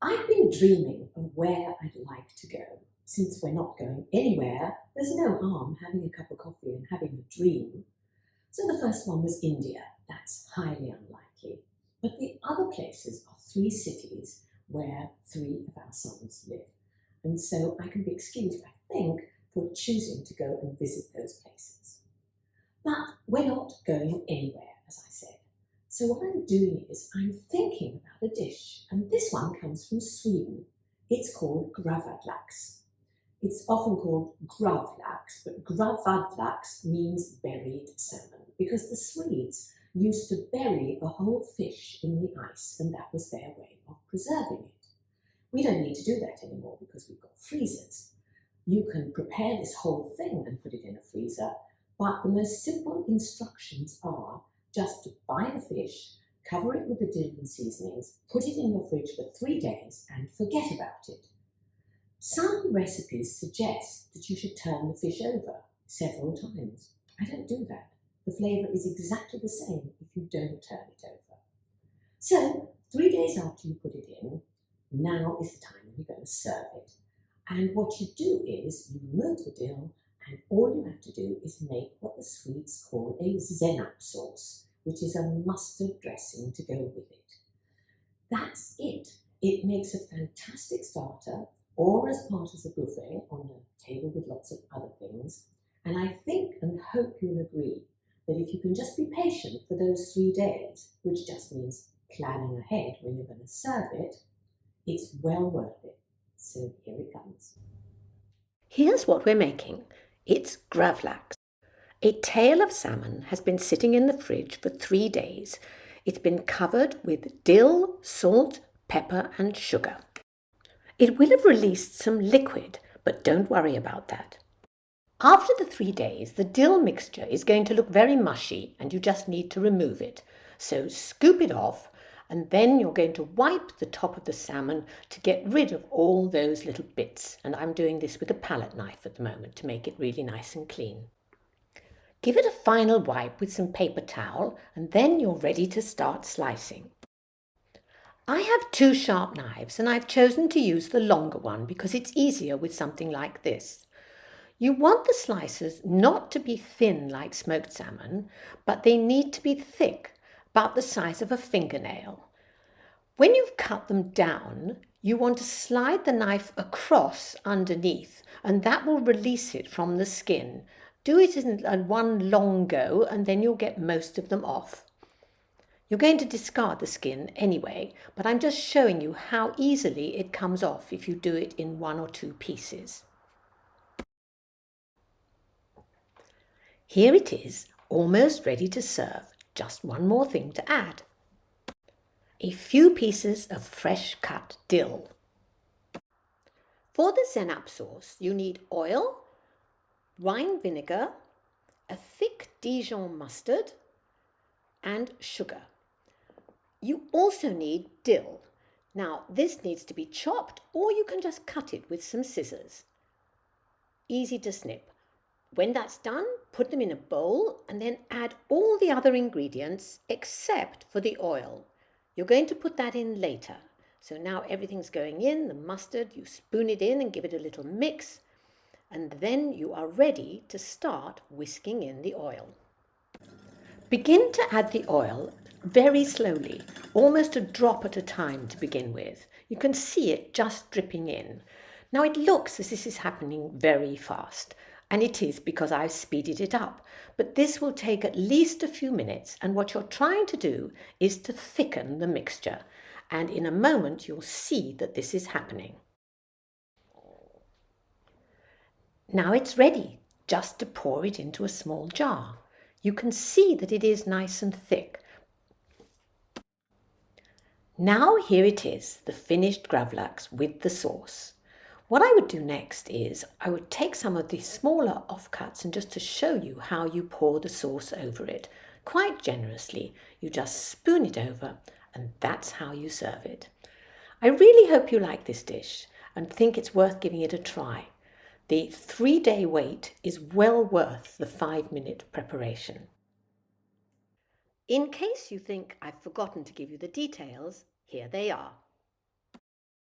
I've been dreaming of where I'd like to go. Since we're not going anywhere, there's no harm having a cup of coffee and having a dream. So the first one was India. That's highly unlikely. But the other places are three cities where three of our sons live. And so I can be excused, I think, for choosing to go and visit those places. But we're not going anywhere, as I said. So what I'm doing is I'm thinking about a dish, and this one comes from Sweden. It's called Gravlax. It's often called Gravlax, but Gravlax means buried salmon because the Swedes used to bury a whole fish in the ice, and that was their way of preserving it. We don't need to do that anymore because we've got freezers. You can prepare this whole thing and put it in a freezer, but the most simple instructions are just to buy the fish, cover it with the dill and seasonings, put it in your fridge for 3 days and forget about it. Some recipes suggest that you should turn the fish over several times. I don't do that. The flavour is exactly the same if you don't turn it over. So 3 days after you put it in, now is the time when you're going to serve it. And what you do is you remove the dill, and all you have to do is make what the Swedes call a senap sauce, which is a mustard dressing to go with it. That's it. It makes a fantastic starter, or as part of a buffet on a table with lots of other things. And I think and hope you'll agree that if you can just be patient for those 3 days, which just means planning ahead when you're going to serve it, it's well worth it. So here it comes. Here's what we're making. It's Gravlax. A tail of salmon has been sitting in the fridge for 3 days. It's been covered with dill, salt, pepper and sugar. It will have released some liquid, but don't worry about that. After the 3 days, the dill mixture is going to look very mushy and you just need to remove it. So scoop it off, and then you're going to wipe the top of the salmon to get rid of all those little bits. And I'm doing this with a palette knife at the moment to make it really nice and clean. Give it a final wipe with some paper towel, and then you're ready to start slicing. I have 2 sharp knives, and I've chosen to use the longer one because it's easier with something like this. You want the slices not to be thin like smoked salmon, but they need to be thick, about the size of a fingernail. When you've cut them down, you want to slide the knife across underneath, and that will release it from the skin. Do it in one long go, and then you'll get most of them off. You're going to discard the skin anyway, but I'm just showing you how easily it comes off if you do it in 1 or 2 pieces. Here it is, almost ready to serve. Just one more thing to add. A few pieces of fresh cut dill. For the senap sauce, you need oil, wine vinegar, a thick Dijon mustard, and sugar. You also need dill. Now, this needs to be chopped, or you can just cut it with some scissors. Easy to snip. When that's done, put them in a bowl and then add all the other ingredients except for the oil. You're going to put that in later. So now everything's going in, the mustard, you spoon it in and give it a little mix, and then you are ready to start whisking in the oil. Begin to add the oil very slowly, almost a drop at a time to begin with. You can see it just dripping in. Now it looks as this is happening very fast. And it is because I've speeded it up. But this will take at least a few minutes, and what you're trying to do is to thicken the mixture. And in a moment you'll see that this is happening. Now it's ready, just to pour it into a small jar. You can see that it is nice and thick. Now here it is, the finished Gravlax with the sauce. What I would do next is I would take some of the smaller offcuts and just to show you how you pour the sauce over it. Quite generously, you just spoon it over, and that's how you serve it. I really hope you like this dish and think it's worth giving it a try. The 3-day wait is well worth the 5-minute preparation. In case you think I've forgotten to give you the details, here they are.